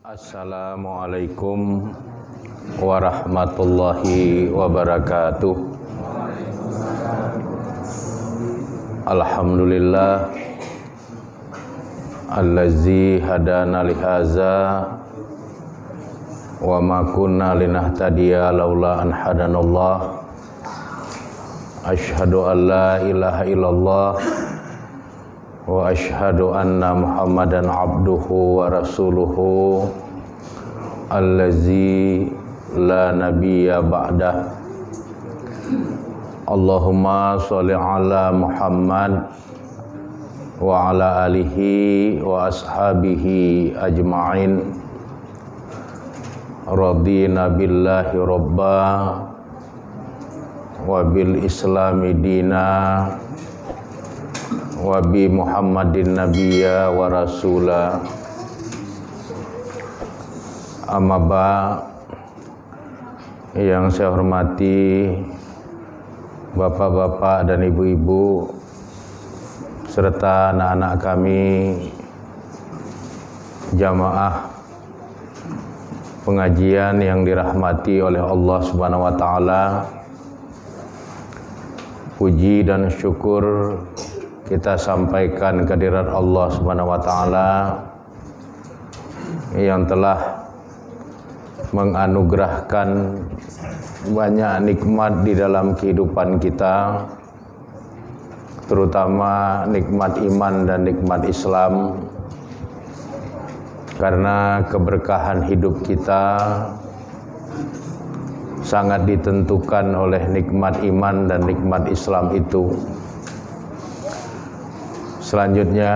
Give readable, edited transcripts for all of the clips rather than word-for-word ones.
Assalamualaikum warahmatullahi wabarakatuh. Alhamdulillah allazi hadana lihaza wa ma kunna linahtadiya laula an hadanallah. Asyhadu an la ilaha illallah wa asyhadu anna Muhammadan abduhu wa rasuluhu allazi la nabiyya ba'dah. Allahumma sholli ala Muhammad wa ala alihi wa ashabihi ajma'in. Radina billahi rabba wa bil islami dina wa bi Muhammadin nabiyya wa rasula. Amma ba, yang saya hormati bapak-bapak dan ibu-ibu serta anak-anak kami jamaah pengajian yang dirahmati oleh Allah Subhanahu wa taala. Puji dan syukur kita sampaikan kehadirat Allah Subhanahu wa taala yang telah menganugerahkan banyak nikmat di dalam kehidupan kita, terutama nikmat iman dan nikmat Islam. Karena keberkahan hidup kita sangat ditentukan oleh nikmat iman dan nikmat Islam itu. Selanjutnya,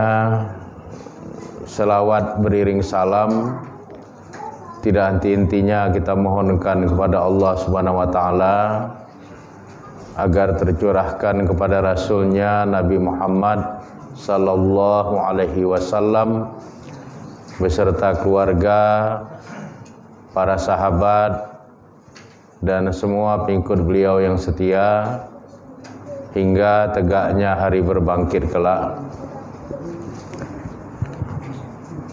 selawat beriring salam tidak henti-hentinya kita mohonkan kepada Allah Subhanahu wa taala agar tercurahkan kepada Rasulnya Nabi Muhammad sallallahu alaihi wasallam beserta keluarga, para sahabat dan semua pengikut beliau yang setia hingga tegaknya hari berbangkit kelak.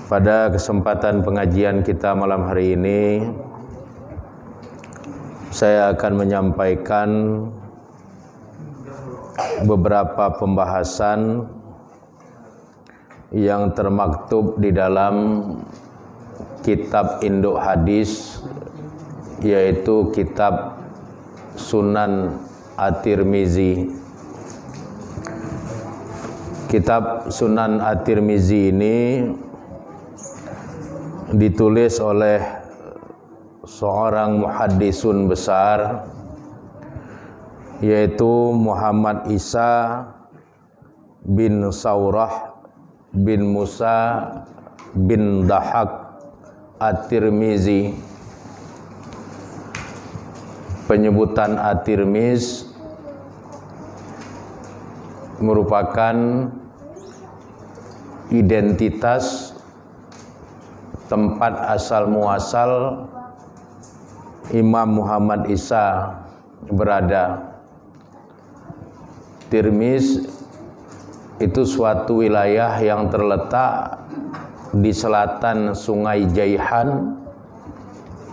Pada kesempatan pengajian kita malam hari ini, saya akan menyampaikan beberapa pembahasan yang termaktub di dalam kitab induk hadis, yaitu kitab Sunan At-Tirmizi. Kitab Sunan At-Tirmizi ini ditulis oleh seorang muhaddisun besar, yaitu Muhammad Isa bin Saurah bin Musa bin Dahak At-Tirmizi. Penyebutan At-Tirmiz merupakan identitas tempat asal muasal Imam Muhammad Isa berada. Tirmiz itu suatu wilayah yang terletak di selatan Sungai Jaihan,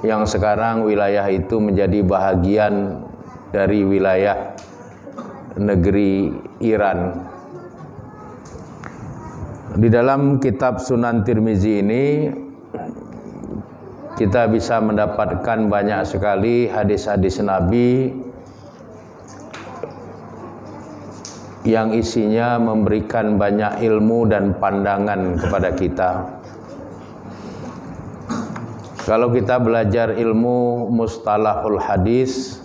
yang sekarang wilayah itu menjadi bahagian dari wilayah negeri Iran. Di dalam kitab Sunan Tirmizi ini kita bisa mendapatkan banyak sekali hadis-hadis Nabi yang isinya memberikan banyak ilmu dan pandangan kepada kita. Kalau kita belajar ilmu mustalahul hadis,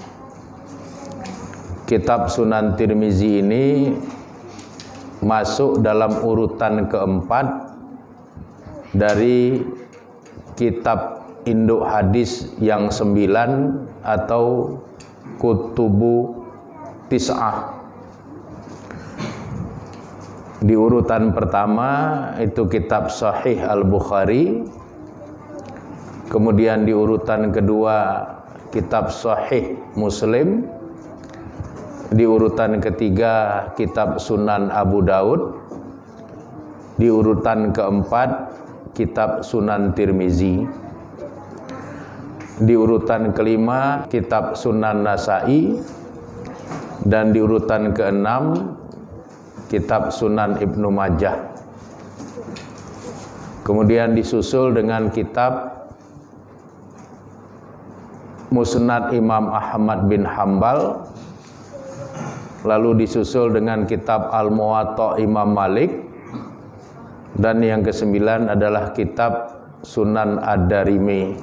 kitab Sunan Tirmizi ini masuk dalam urutan keempat dari kitab induk hadis yang 9 atau kutubu tis'ah. Di urutan pertama itu kitab Sahih Al-Bukhari, kemudian di urutan kedua kitab Sahih Muslim, di urutan ketiga kitab Sunan Abu Daud, di urutan keempat kitab Sunan Tirmizi. Di urutan kelima kitab Sunan Nasa'i, dan di urutan keenam kitab Sunan Ibnu Majah. Kemudian disusul dengan kitab Musnad Imam Ahmad bin Hambal, lalu disusul dengan kitab Al-Muwatta Imam Malik, dan yang kesembilan adalah kitab Sunan Ad-Darimi.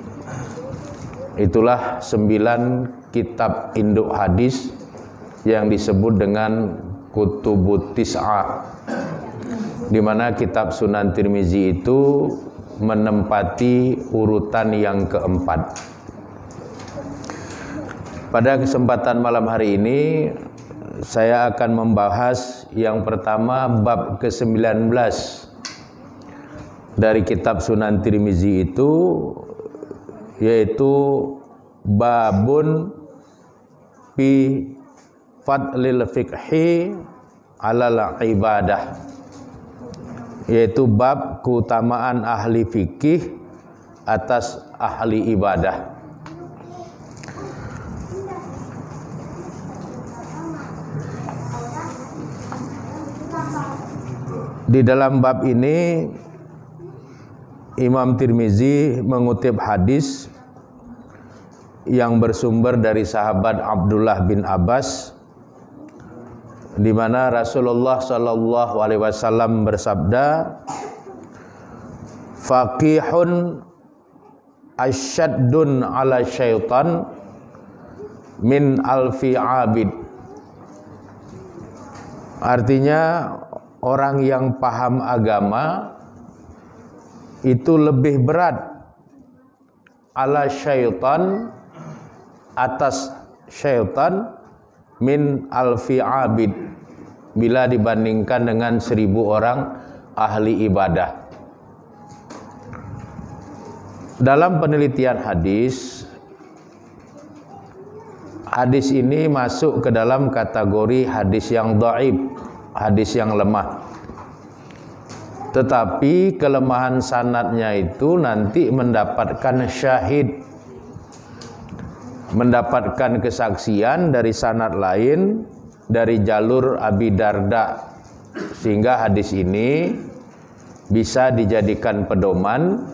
Itulah 9 kitab induk hadis yang disebut dengan Kutubut Tis'ah, di mana kitab Sunan Tirmizi itu menempati urutan yang keempat. Pada kesempatan malam hari ini saya akan membahas yang pertama bab ke-19 dari kitab Sunan Tirmizi itu, yaitu babun fi fadlil fiqhi alal ibadah, yaitu bab keutamaan ahli fikih atas ahli ibadah. Di dalam bab ini Imam Tirmizi mengutip hadis yang bersumber dari sahabat Abdullah bin Abbas, di mana Rasulullah sallallahu alaihi wasallam bersabda, faqihun asyaddun ala syaitan min alfi abid. Artinya orang yang paham agama itu lebih berat ala syaitan, atas syaitan, min alfi abid, bila dibandingkan dengan 1000 orang ahli ibadah. Dalam penelitian hadis, hadis ini masuk ke dalam kategori hadis yang dhaif, hadis yang lemah. Tetapi kelemahan sanadnya itu nanti mendapatkan syahid, mendapatkan kesaksian dari sanad lain dari jalur Abi Darda, sehingga hadis ini bisa dijadikan pedoman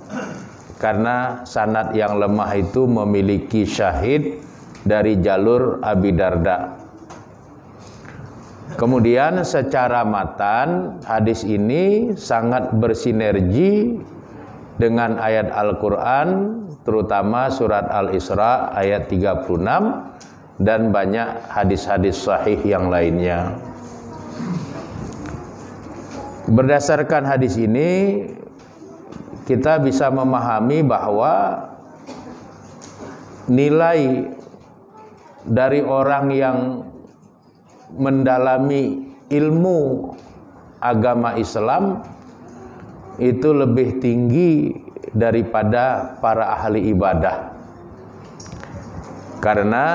karena sanad yang lemah itu memiliki syahid dari jalur Abi Darda. Kemudian secara matan hadis ini sangat bersinergi dengan ayat Al-Quran, terutama surat Al-Isra ayat 36 dan banyak hadis-hadis sahih yang lainnya. Berdasarkan hadis ini kita bisa memahami bahwa nilai dari orang yang mendalami ilmu agama Islam itu lebih tinggi daripada para ahli ibadah, karena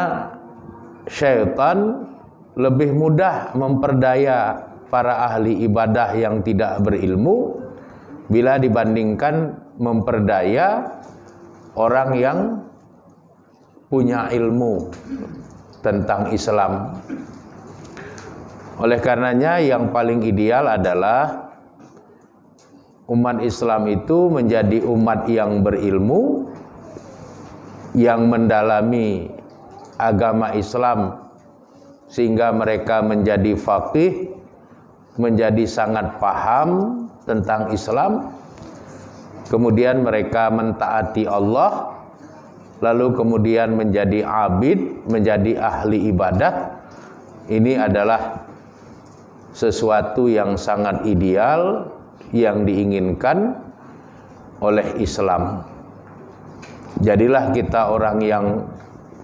syaitan lebih mudah memperdaya para ahli ibadah yang tidak berilmu bila dibandingkan memperdaya orang yang punya ilmu tentang Islam. Oleh karenanya yang paling ideal adalah umat Islam itu menjadi umat yang berilmu, yang mendalami agama Islam sehingga mereka menjadi faqih, menjadi sangat paham tentang Islam. Kemudian mereka mentaati Allah, lalu kemudian menjadi abid, menjadi ahli ibadah. Ini adalah sesuatu yang sangat ideal yang diinginkan oleh Islam. Jadilah kita orang yang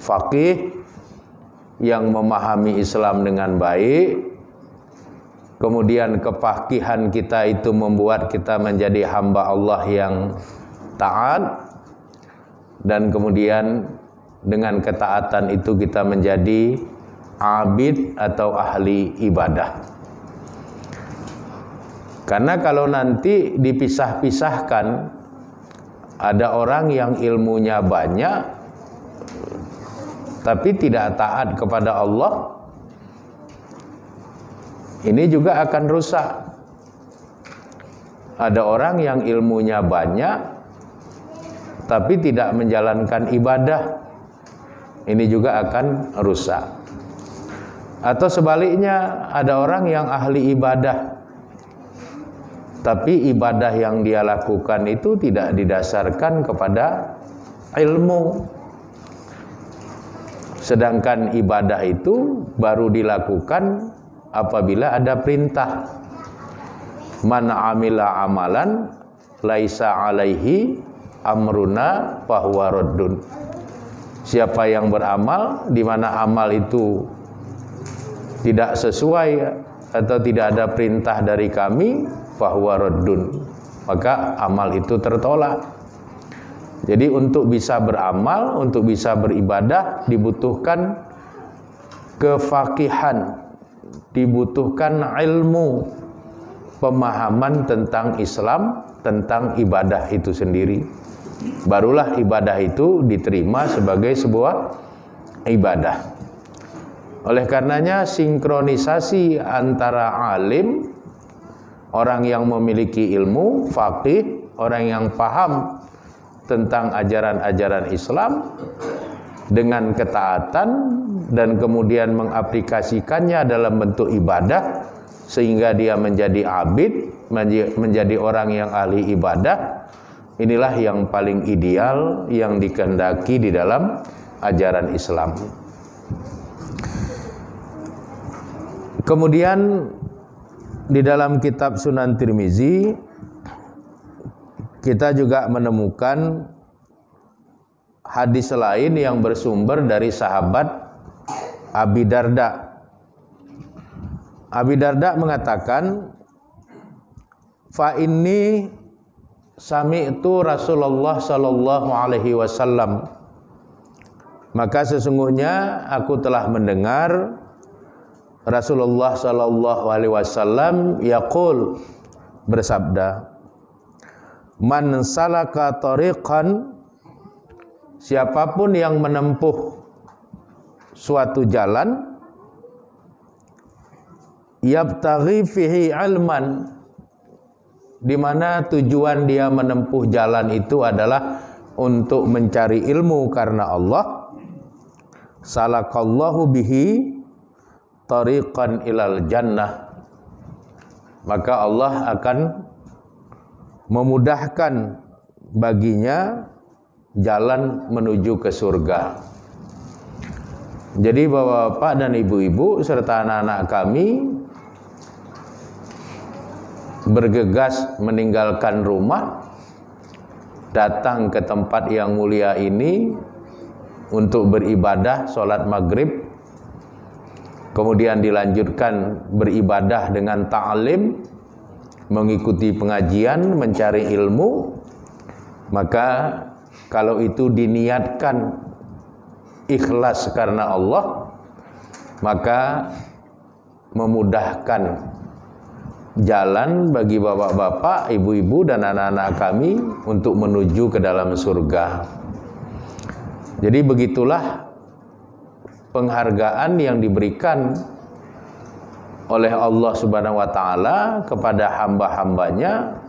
faqih, yang memahami Islam dengan baik. Kemudian kefaqihan kita itu membuat kita menjadi hamba Allah yang taat, dan kemudian dengan ketaatan itu kita menjadi abid atau ahli ibadah. Karena kalau nanti dipisah-pisahkan, ada orang yang ilmunya banyak tapi tidak taat kepada Allah, ini juga akan rusak. Ada orang yang ilmunya banyak tapi tidak menjalankan ibadah, ini juga akan rusak. Atau sebaliknya, ada orang yang ahli ibadah tapi ibadah yang dia lakukan itu tidak didasarkan kepada ilmu. Sedangkan ibadah itu baru dilakukan apabila ada perintah. Man amila amalan laisa alaihi amruna fahuwa raddun. Siapa yang beramal di mana amal itu tidak sesuai atau tidak ada perintah dari kami, fahuwa raddun, maka amal itu tertolak. Jadi untuk bisa beramal, untuk bisa beribadah dibutuhkan kefakihan, dibutuhkan ilmu, pemahaman tentang Islam, tentang ibadah itu sendiri. Barulah ibadah itu diterima sebagai sebuah ibadah. Oleh karenanya sinkronisasi antara alim, orang yang memiliki ilmu, faqih, orang yang paham tentang ajaran-ajaran Islam dengan ketaatan dan kemudian mengaplikasikannya dalam bentuk ibadah sehingga dia menjadi abid, menjadi orang yang ahli ibadah. Inilah yang paling ideal yang dikehendaki di dalam ajaran Islam. Kemudian di dalam kitab Sunan Tirmizi kita juga menemukan hadis lain yang bersumber dari sahabat Abi Darda. Abi Darda mengatakan, fa inni sami'tu Rasulullah sallallahu alaihi wasallam, maka sesungguhnya aku telah mendengar Rasulullah sallallahu alaihi wasallam yaqul, bersabda, man salaka tariqan, siapapun yang menempuh suatu jalan, yabtaghi fihi ilman, di mana tujuan dia menempuh jalan itu adalah untuk mencari ilmu karena Allah, salakallahu bihi tariqan ilal jannah, maka Allah akan memudahkan baginya jalan menuju ke surga. Jadi bapak-bapak dan ibu-ibu serta anak-anak kami bergegas meninggalkan rumah, datang ke tempat yang mulia ini untuk beribadah sholat maghrib, kemudian dilanjutkan beribadah dengan ta'lim, mengikuti pengajian, mencari ilmu. Maka kalau itu diniatkan ikhlas karena Allah, maka memudahkan jalan bagi bapak-bapak, ibu-ibu dan anak-anak kami untuk menuju ke dalam surga. Jadi begitulah penghargaan yang diberikan oleh Allah Subhanahu wa taala kepada hamba-hambanya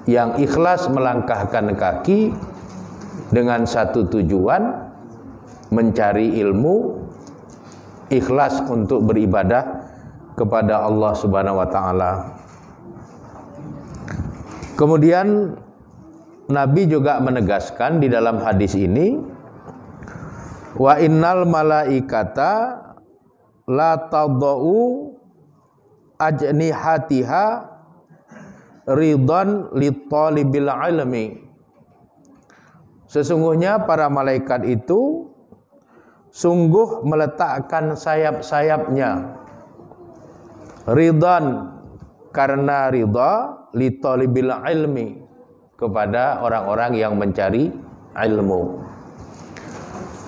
yang ikhlas melangkahkan kaki dengan satu tujuan, mencari ilmu, ikhlas untuk beribadah kepada Allah Subhanahu wa taala. Kemudian Nabi juga menegaskan di dalam hadis ini, wa innal malaikata la tadau ajnihatiha ridhan litalibil ilmi. Sesungguhnya para malaikat itu sungguh meletakkan sayap-sayapnya ridhan, karena ridha, litalibil ilmi, kepada orang-orang yang mencari ilmu.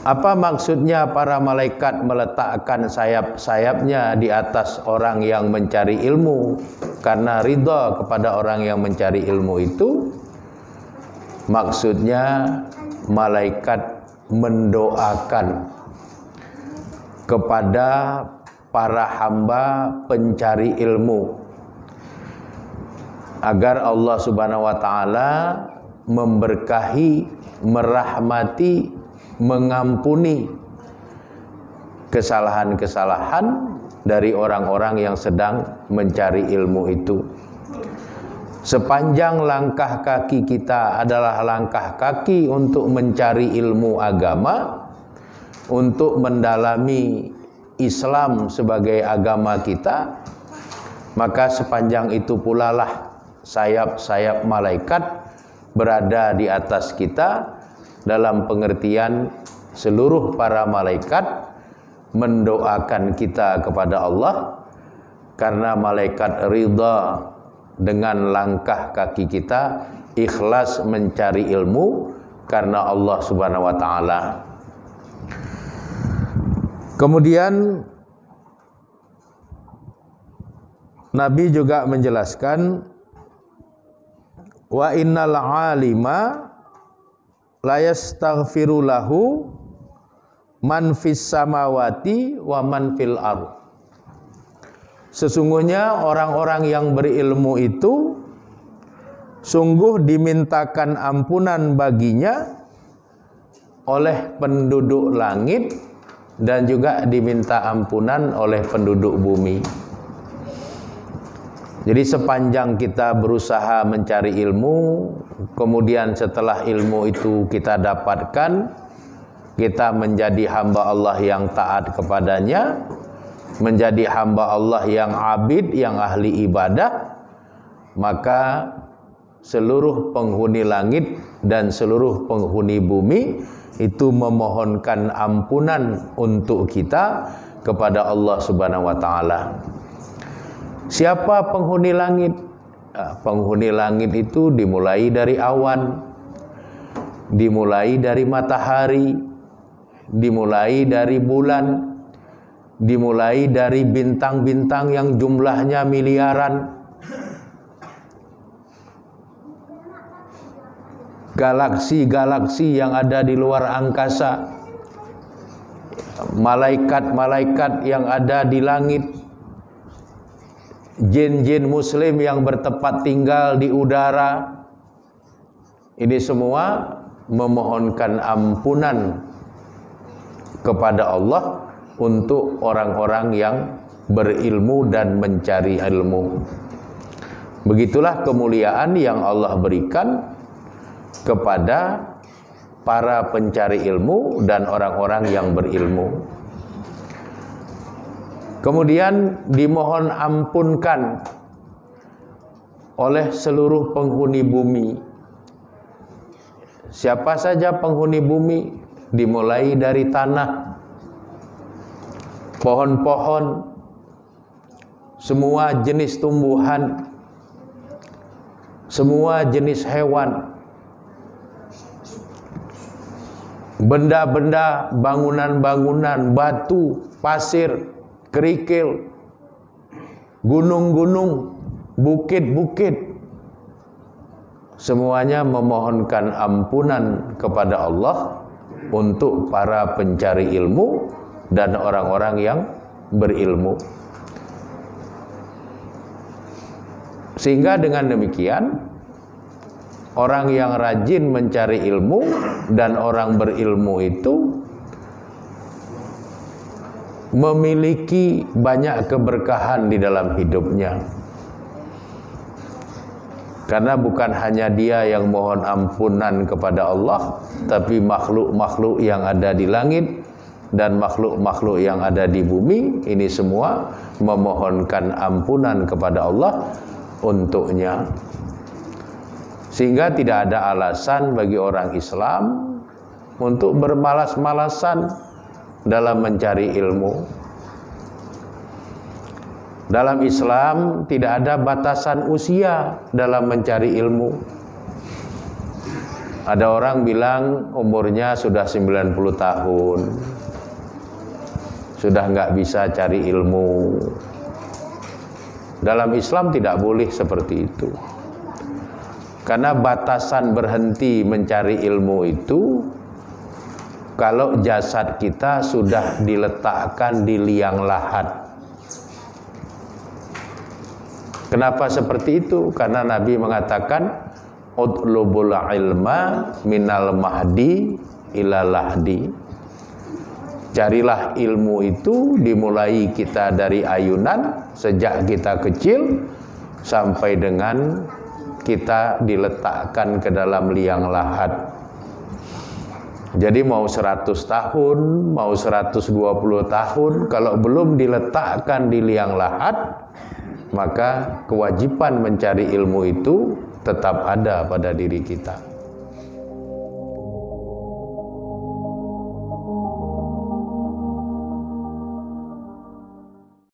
Apa maksudnya para malaikat meletakkan sayap-sayapnya di atas orang yang mencari ilmu? Karena ridha kepada orang yang mencari ilmu itu, maksudnya malaikat mendoakan kepada para hamba pencari ilmu, agar Allah Subhanahu wa taala memberkahi, merahmati, mengampuni kesalahan-kesalahan dari orang-orang yang sedang mencari ilmu itu. Sepanjang langkah kaki kita adalah langkah kaki untuk mencari ilmu agama, untuk mendalami Islam sebagai agama kita, maka sepanjang itu pula lah sayap-sayap malaikat berada di atas kita, dalam pengertian seluruh para malaikat mendoakan kita kepada Allah, karena malaikat ridha dengan langkah kaki kita, ikhlas mencari ilmu karena Allah Subhanahu wa taala. Kemudian Nabi juga menjelaskan, wa innal alima la yastaghfiru lahu man fis samawati wa man fil ardh. Sesungguhnya orang-orang yang berilmu itu sungguh dimintakan ampunan baginya oleh penduduk langit dan juga diminta ampunan oleh penduduk bumi. Jadi sepanjang kita berusaha mencari ilmu, kemudian setelah ilmu itu kita dapatkan, kita menjadi hamba Allah yang taat kepadanya, menjadi hamba Allah yang abid, yang ahli ibadah, maka seluruh penghuni langit dan seluruh penghuni bumi itu memohonkan ampunan untuk kita kepada Allah Subhanahu wa taala. Siapa penghuni langit? Penghuni langit itu dimulai dari awan, dimulai dari matahari, dimulai dari bulan, dimulai dari bintang-bintang yang jumlahnya miliaran, galaksi-galaksi yang ada di luar angkasa, malaikat-malaikat yang ada di langit, jin-jin muslim yang bertempat tinggal di udara. Ini semua memohonkan ampunan kepada Allah untuk orang-orang yang berilmu dan mencari ilmu. Begitulah kemuliaan yang Allah berikan kepada para pencari ilmu dan orang-orang yang berilmu. Kemudian dimohon ampunkan oleh seluruh penghuni bumi. Siapa saja penghuni bumi? Dimulai dari tanah, pohon-pohon, semua jenis tumbuhan, semua jenis hewan, benda-benda, bangunan-bangunan, batu, pasir, kerikil, gunung-gunung, bukit-bukit, semuanya memohonkan ampunan kepada Allah untuk para pencari ilmu dan orang-orang yang berilmu. Sehingga dengan demikian, orang yang rajin mencari ilmu dan orang berilmu itu memiliki banyak keberkahan di dalam hidupnya. Karena bukan hanya dia yang mohon ampunan kepada Allah, tapi makhluk-makhluk yang ada di langit dan makhluk-makhluk yang ada di bumi, ini semua memohonkan ampunan kepada Allah untuknya. Sehingga tidak ada alasan bagi orang Islam untuk bermalas-malasan dalam mencari ilmu. Dalam Islam tidak ada batasan usia dalam mencari ilmu. Ada orang bilang umurnya sudah 90 tahun, sudah nggak bisa cari ilmu. Dalam Islam tidak boleh seperti itu. Karena batasan berhenti mencari ilmu itu kalau jasad kita sudah diletakkan di liang lahat. Kenapa seperti itu? Karena Nabi mengatakan utlubul ilma minal mahdi ila lahdi. Carilah ilmu itu dimulai kita dari ayunan, sejak kita kecil sampai dengan kita diletakkan ke dalam liang lahat. Jadi mau 100 tahun, mau 120 tahun, kalau belum diletakkan di liang lahat, maka kewajiban mencari ilmu itu tetap ada pada diri kita.